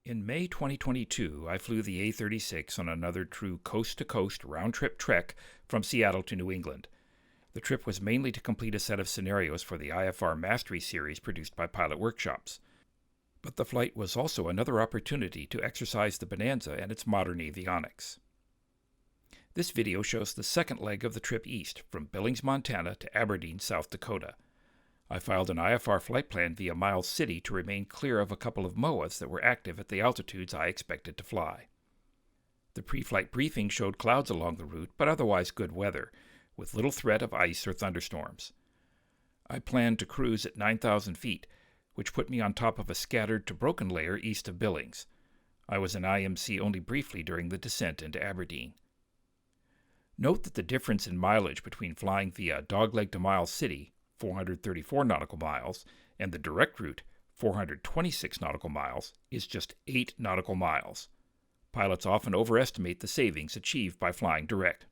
In May 2022, I flew the A36 on another true coast-to-coast round-trip trek from Seattle to New England. The trip was mainly to complete a set of scenarios for the IFR Mastery series produced by Pilot Workshops. But the flight was also another opportunity to exercise the Bonanza and its modern avionics. This video shows the second leg of the trip east, from Billings, Montana to Aberdeen, South Dakota. I filed an IFR flight plan via Miles City to remain clear of a couple of MOAs that were active at the altitudes I expected to fly. The pre-flight briefing showed clouds along the route, but otherwise good weather, with little threat of ice or thunderstorms. I planned to cruise at 9,000 feet, which put me on top of a scattered to broken layer east of Billings. I was in IMC only briefly during the descent into Aberdeen. Note that the difference in mileage between flying via dogleg to Miles City, 434 nautical miles, and the direct route, 426 nautical miles, is just 8 nautical miles. Pilots often overestimate the savings achieved by flying direct.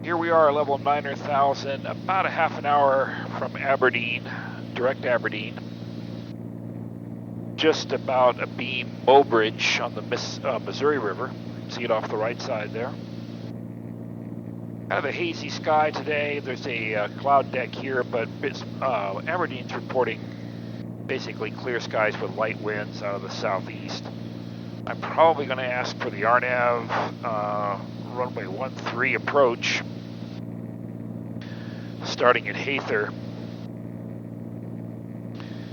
Here we are, level 9,000, about a half an hour from Aberdeen, direct Aberdeen. Just about a beam bow bridge on the Missouri River. See it off the right side there. Kind of a hazy sky today. There's a cloud deck here, but Aberdeen's reporting basically clear skies with light winds out of the southeast. I'm probably going to ask for the RNAV runway 13 approach, starting at Hather.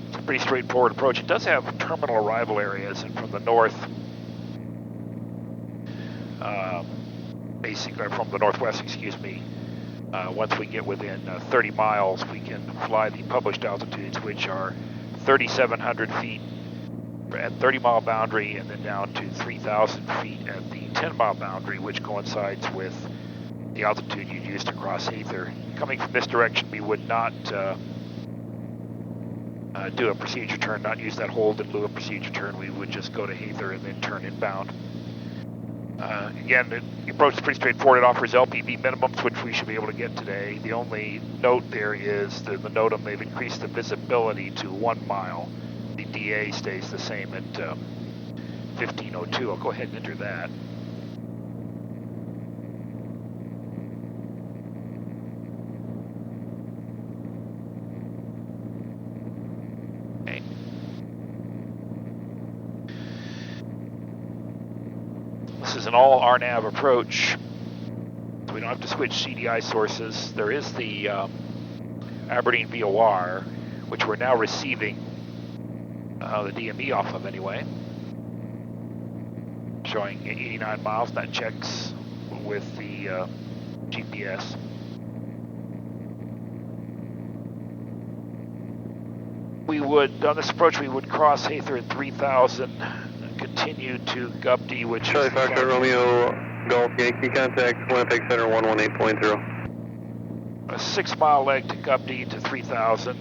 It's a pretty straightforward approach. It does have terminal arrival areas, and from the north, basically from the northwest, once we get within 30 miles, we can fly the published altitudes, which are 3,700 feet at 30-mile boundary, and then down to 3,000 feet at the 10-mile boundary, which coincides with the altitude you'd use to cross Hather. Coming from this direction, we would not do a procedure turn, not use that hold in lieu of procedure turn. We would just go to Hather and then turn inbound. Again, the approach is pretty straightforward. It offers LPV minimums, which we should be able to get today. The only note there is that the NOTAM, they've increased the visibility to 1 mile. The DA stays the same at 1502. I'll go ahead and enter that. is an all RNAV approach, so we don't have to switch CDI sources. There is the Aberdeen VOR, which we're now receiving the DME off of anyway, showing 89 miles. That checks with the GPS. We would, on this approach, we would cross Hather at 3,000, continue to Gubdy, which Charlie is... Foxtrot Romeo Golf Yankee contact, Winnipeg Center 118.0. A 6-mile leg to Gubdy to 3,000.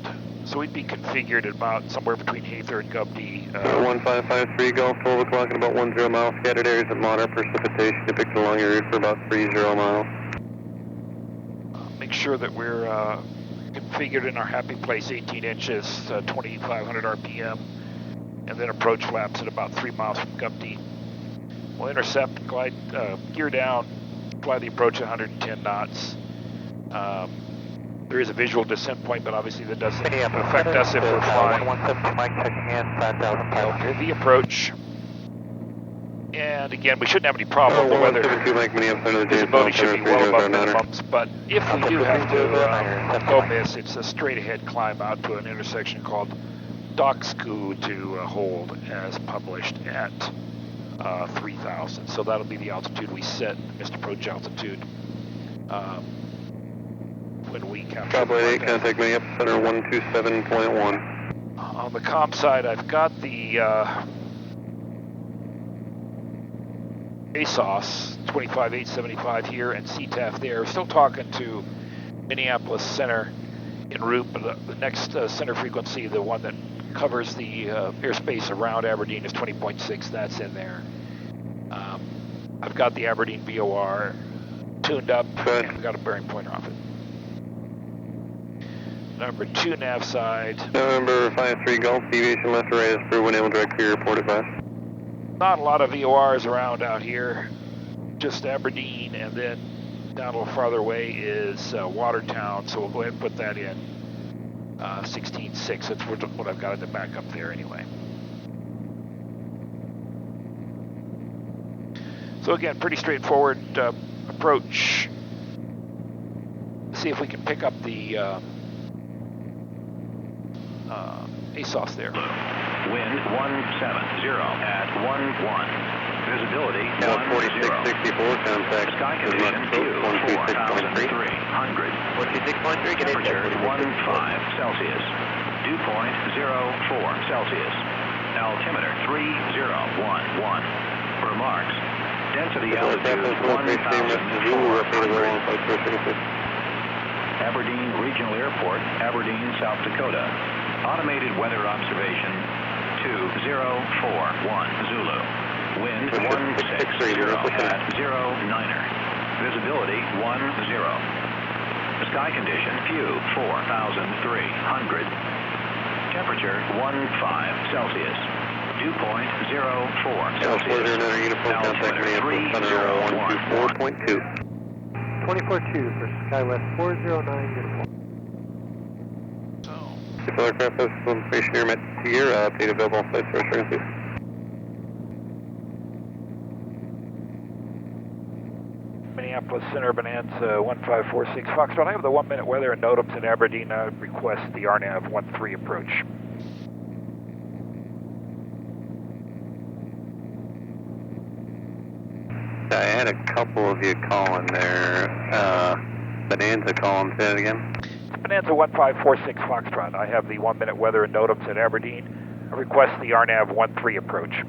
So we'd be configured at about somewhere between Hather and Gubdy. 1553 Golf, 12 o'clock and about 10 miles. Scattered areas of moderate precipitation depicted along your route for about 30 miles. Make sure that we're configured in our happy place, 18 inches, 2,500 RPM, and then approach flaps at about 3 miles from Gubdy. We'll intercept, glide, gear down, fly the approach at 110 knots. There is a visual descent point, but obviously that doesn't affect us if we're flying. 117 Mike checking in, 5,000 The approach. And again, we shouldn't have any problem. The weather visibility should be well above minimums, but if we do have to go miss, it's a straight ahead climb out to an intersection called Dockscoo to hold as published at 3,000. So that'll be the altitude we set, missed approach altitude. When we capture. Cowboy 8, contact me up, center 127.1. On the comm side, I've got the ASOS 25875 here and CTAF there. Still talking to Minneapolis Center en route, but the next center frequency, the one that covers the airspace around Aberdeen, is 20.6. That's in there. I've got the Aberdeen VOR tuned up and got a bearing pointer off it. Number 2 nav side. November 53 Golf, deviation left to right is through, enable direct clear, report advice. Not a lot of VORs around out here, just Aberdeen, and then down a little farther away is Watertown, so we'll go ahead and put that in 16.6. That's what I've got in the back up there anyway. So again, pretty straightforward approach. See if we can pick up the ASOS there. Wind 170 at 11. Visibility 4664, contact. Sky condition view 4,300. 126.3, Temperature 15 Celsius. Dew point 04 Celsius. Altimeter 3011. Remarks. Density altitude 1,400. Aberdeen Regional Airport, Aberdeen, South Dakota. Automated weather observation 2041 Zulu. Wind 160 at 09er. Visibility 10. Sky condition view 4,300. Temperature 15 Celsius. Dew point 04 Celsius. Altimeter 3012. 24-2 for Skywest 409, uniform. Civil aircraft has information here met here, update available on flight source frequencies. Minneapolis Center, Bonanza 1546 Foxtrot. I have the 1-minute weather and NOTAMs in Aberdeen. I would request the RNAV 13 approach. I had a couple of you calling there. Bonanza calling, say it again. Bonanza 1546 Foxtrot. I have the 1-minute weather and NOTAMs at Aberdeen. I request the RNAV 13 approach.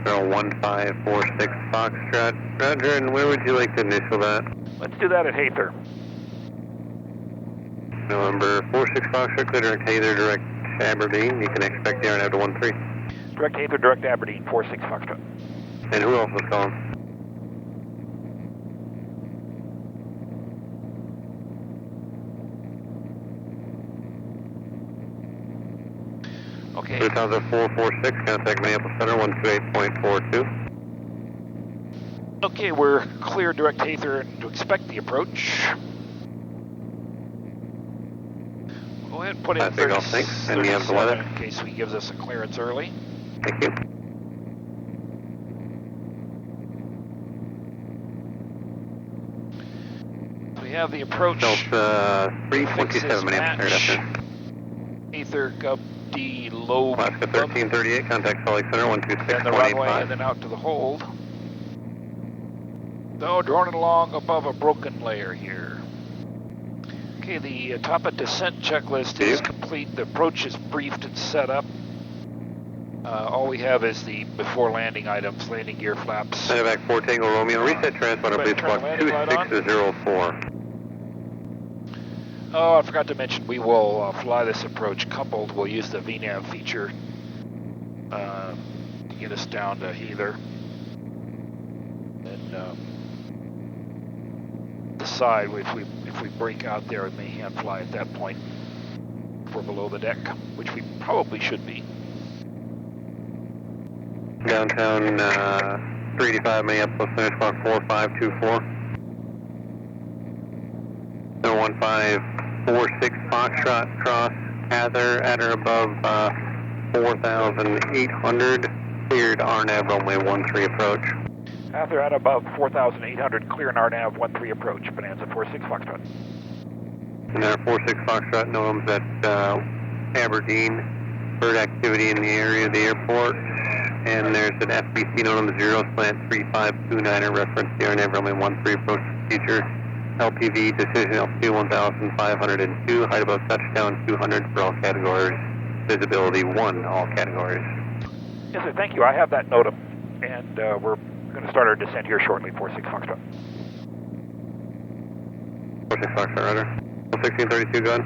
1546 Foxtrot. Roger, and where would you like to initial that? Let's do that at Hather. November 46 Foxtrot, clear direct Hather, direct Aberdeen. You can expect the RNAV to 13. Direct Hather, direct Aberdeen, 46 Foxtrot. And who else was calling? Okay. 2446, contact Minneapolis Center 128.42. Okay, we're clear direct Hather to expect the approach. Go ahead and put in 36, and you have the weather? in case he gives us a clearance early. Thank you. We have the approach. Delta 327, Minneapolis, after. Aether Gub D low. Alaska 1338, contact Salt Lake Center, 126.85. And the runway, and then out to the hold. So, droning along above a broken layer here. Okay, the top of descent checklist is complete. The approach is briefed and set up. All we have is the before landing items, landing gear flaps. Medevac 4 Tango Romeo, reset transponder, please, squawk 2604. Oh, I forgot to mention, we will fly this approach coupled. We'll use the VNAV feature to get us down to Heather. And decide if we break out there, we may hand fly at that point if we're below the deck, which we probably should be. Downtown 385, Minneapolis Center, squawk 4524. 1546 Foxtrot, cross Heather at or above 4,800, cleared RNAV runway 13 approach. Heather at above 4,800, clear an RNAV 13 approach, Bonanza 46 Foxtrot. And then our 46 Foxtrot NOMS at Aberdeen, bird activity in the area of the airport. And there's an FBC known on the 0 slant 3529er, reference the RNAV runway 13 approach procedure. LPV decision altitude 1,502, height above touchdown 200 for all categories. Visibility 1, all categories. Yes, sir, thank you. I have that note up, and we're going to start our descent here shortly, 46 Foxtrot. 46 Foxtrot, rudder. 1632, go ahead.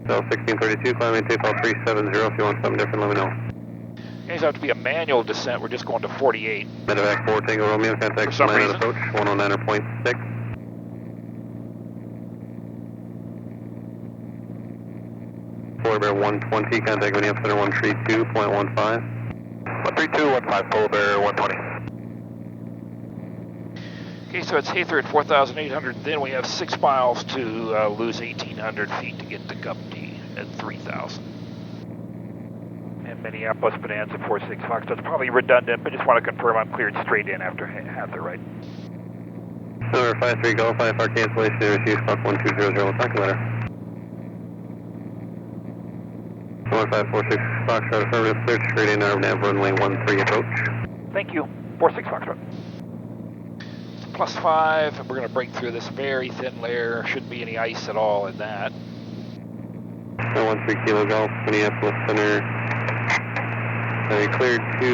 So 1632, climb maintain takeoff 370. If you want something different, let me know. It have to be a manual descent. We're just going to 48. Medevac 4 Tango Romeo, contact land approach 109.6. Polar Bear 120, contact Minneapolis Center 132.15. 132.15, Polar Bear 120. Okay, so it's Heather at 4,800. Then we have 6 miles to lose 1,800 feet to get to Gubney at 3,000. And Minneapolis Bonanza 46 Fox. That's probably redundant, but just want to confirm I'm cleared straight in after Heather, right? Number 53 Golf, IFR cancellation, received squawk 1200, talk letter. 1546 Foxtrot, affirmative, cleared straight in, RNAV runway 13 approach. Thank you. 46 Foxtrot. +5, and we're going to break through this very thin layer. Shouldn't be any ice at all in that. 13 Kilo Golf, Minneapolis Center. Cleared to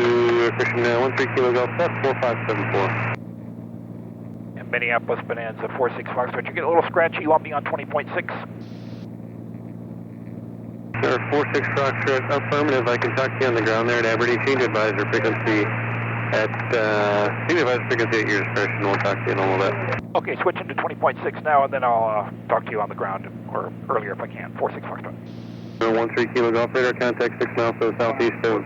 Christian 13 Kilo Golf, that's 4574. And Minneapolis Bonanza 46 Foxtrot. You get a little scratchy. You want me on 20.6? Sir, 46 Foxtrot, affirmative. I can talk to you on the ground there at Aberdeen. Change advisor frequency at your discretion. We'll talk to you in a little bit. Okay, switching to 20.6 now, and then I'll talk to you on the ground, or earlier if I can. 46 Foxtrot. 13 Kilo Golf radar, contact 6 miles to the southeast of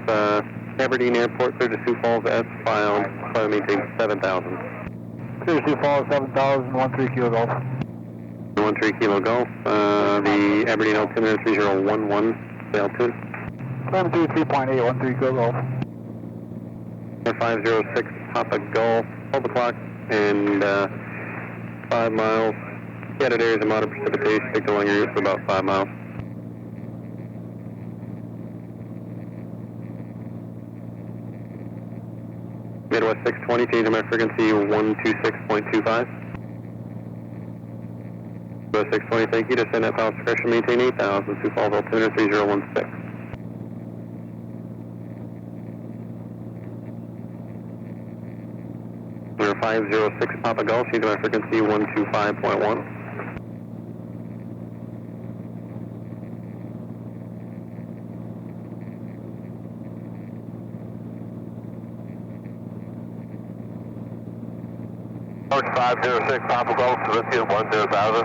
Aberdeen Airport, clear to Sioux Falls as filed. Climb maintain 7,000. Clear to Sioux Falls, 7,000, 13 Kilo Golf. 13 Kilo Golf, the Aberdeen altimeter 3011, the altitude. Climb through 3.8, 13 Kilo Golf. 506 Papa Golf, hold the clock, and 5 miles. Scattered areas of moderate precipitation, take the longer route for about 5 miles. Midwest 620, changing my frequency 126.25. Midwest 620, thank you. Descend at pilot's discretion, maintain 8,000. Sioux Falls altimeter 3016. Number 506 Papa Golf, changing my frequency 125.1. Approach 506 Papa Golf, Civilian 10,000.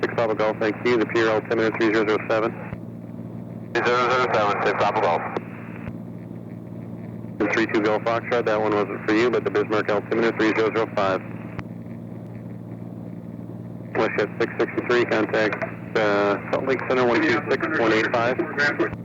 6 Papa Golf, thank you. The Pier altimeter 3007. 3007, 6 Papa Golf. The 32 Golf Foxtrot, that one wasn't for you, but the Bismarck altimeter 3005. WestJet 663, contact Salt Lake Center 126.85.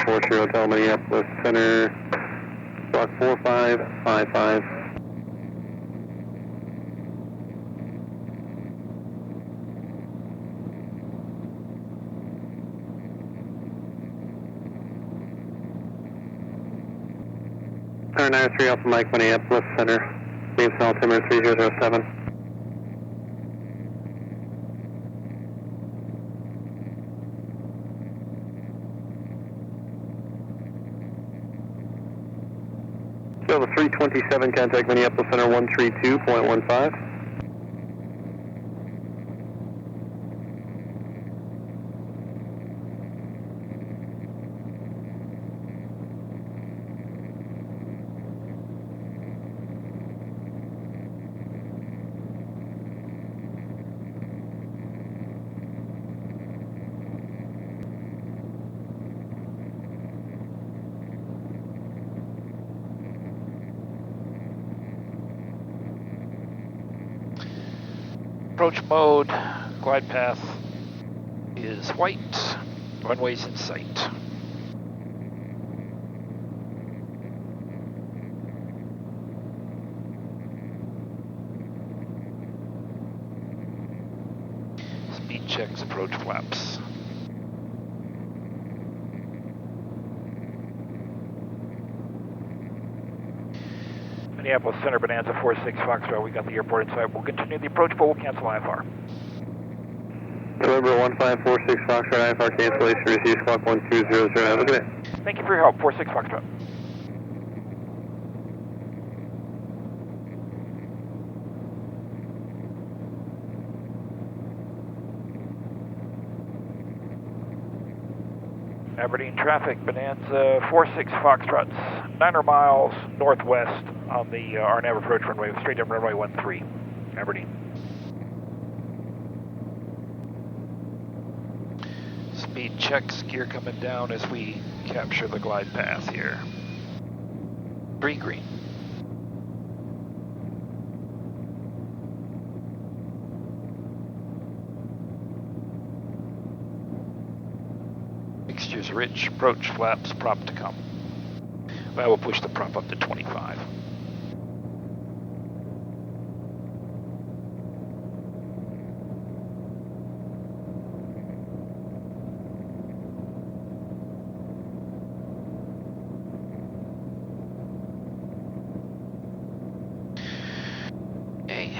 40 Hotel Minneapolis Center, squawk 4555. Center 93 Alpha Mike Minneapolis Center, name cell altimeter 3007. Still the 327, contact Minneapolis Center 132.15. Approach mode, glide path is white, runway's in sight. Speed checks, approach flaps. Minneapolis Center, Bonanza 46 Foxtrot, we got the airport in sight. We'll continue the approach, but we'll cancel IFR. November 1546 Foxtrot, IFR cancellation, receive squawk 1200. Have a good day. Thank you for your help, 46 Foxtrot. Aberdeen traffic, Bonanza 46 Foxtrots, 9 miles northwest on the RNAV approach runway, straight down runway 13, Aberdeen. Speed checks, gear coming down as we capture the glide path here. 3 green. Mixture's rich, approach flaps, prop to come. I will push the prop up to 25. Okay,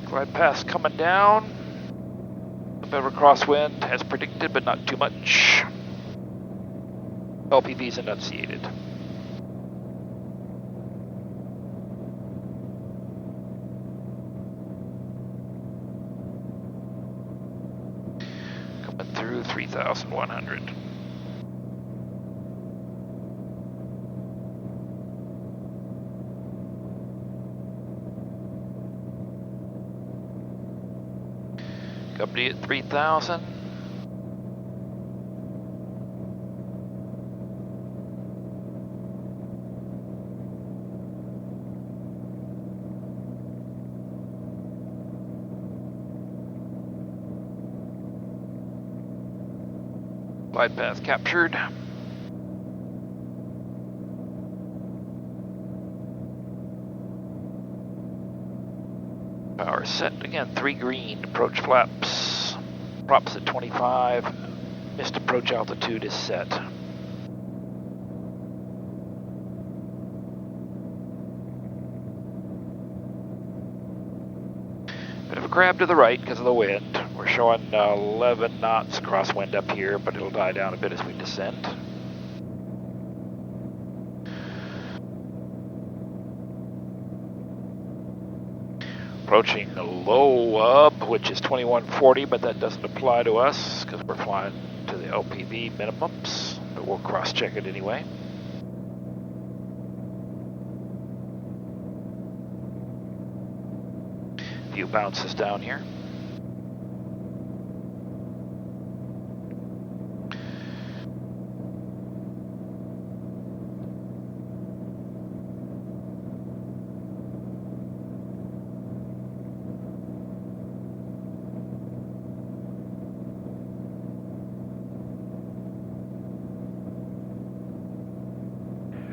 glide path coming down. A bit of a crosswind as predicted, but not too much. LPV's enunciated. Coming through 3,100. Company at 3,000. Glide path captured. Power set again, 3 green, approach flaps, props at 25, missed approach altitude is set. Bit of a grab to the right because of the wind. We're showing 11 knots crosswind up here, but it'll die down a bit as we descend. Approaching the low up, which is 2140, but that doesn't apply to us because we're flying to the LPV minimums, but we'll cross-check it anyway. A few bounces down here.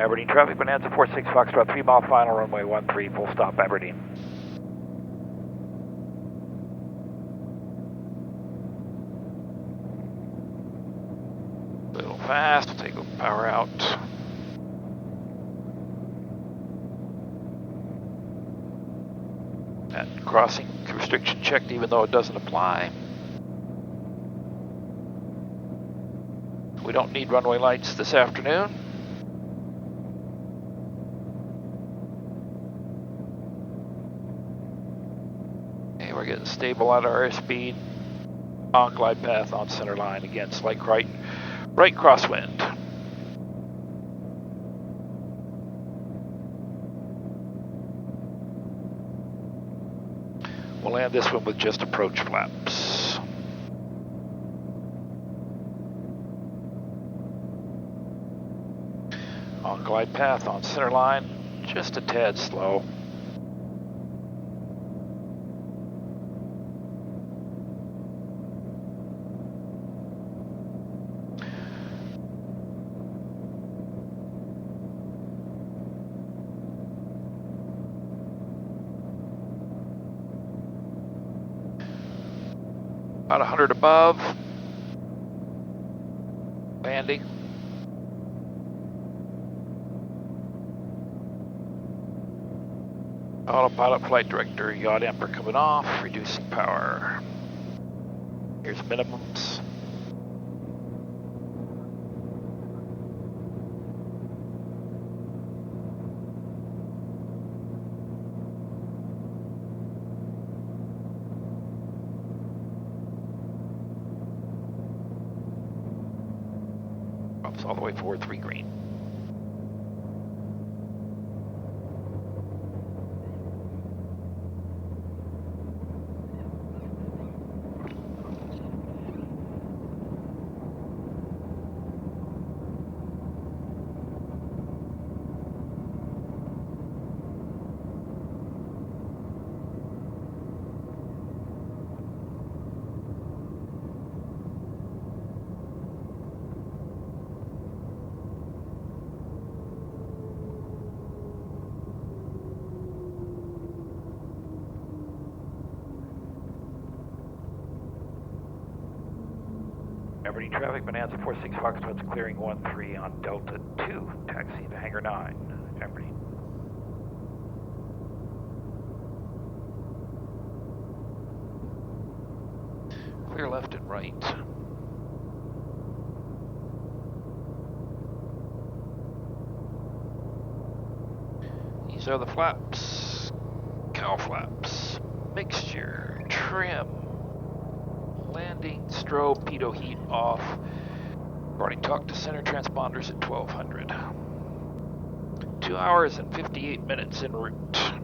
Aberdeen traffic, Bonanza 46 Foxtrot, 3 mile final, runway 13, full stop, Aberdeen. A little fast, we'll take power out. That crossing restriction checked even though it doesn't apply. We don't need runway lights this afternoon. Okay, we're getting stable at our airspeed. On glide path on center line again, slight right crosswind. We'll land this one with just approach flaps. On glide path on center line, just a tad slow. About 100 above. Landing. Autopilot flight director, yaw damper coming off, reducing power. Here's minimums. All the way forward, 3 green. Aberdeen traffic, Bonanza 46 Foxtrot's clearing 13 on Delta 2, taxiing to Hangar 9, Aberdeen. Clear left and right. These are the flaps, cow flaps, mixture, trim, landing, strobe, pitot heat off. Already talked to center transponders at 1200. 2 hours and 58 minutes en route.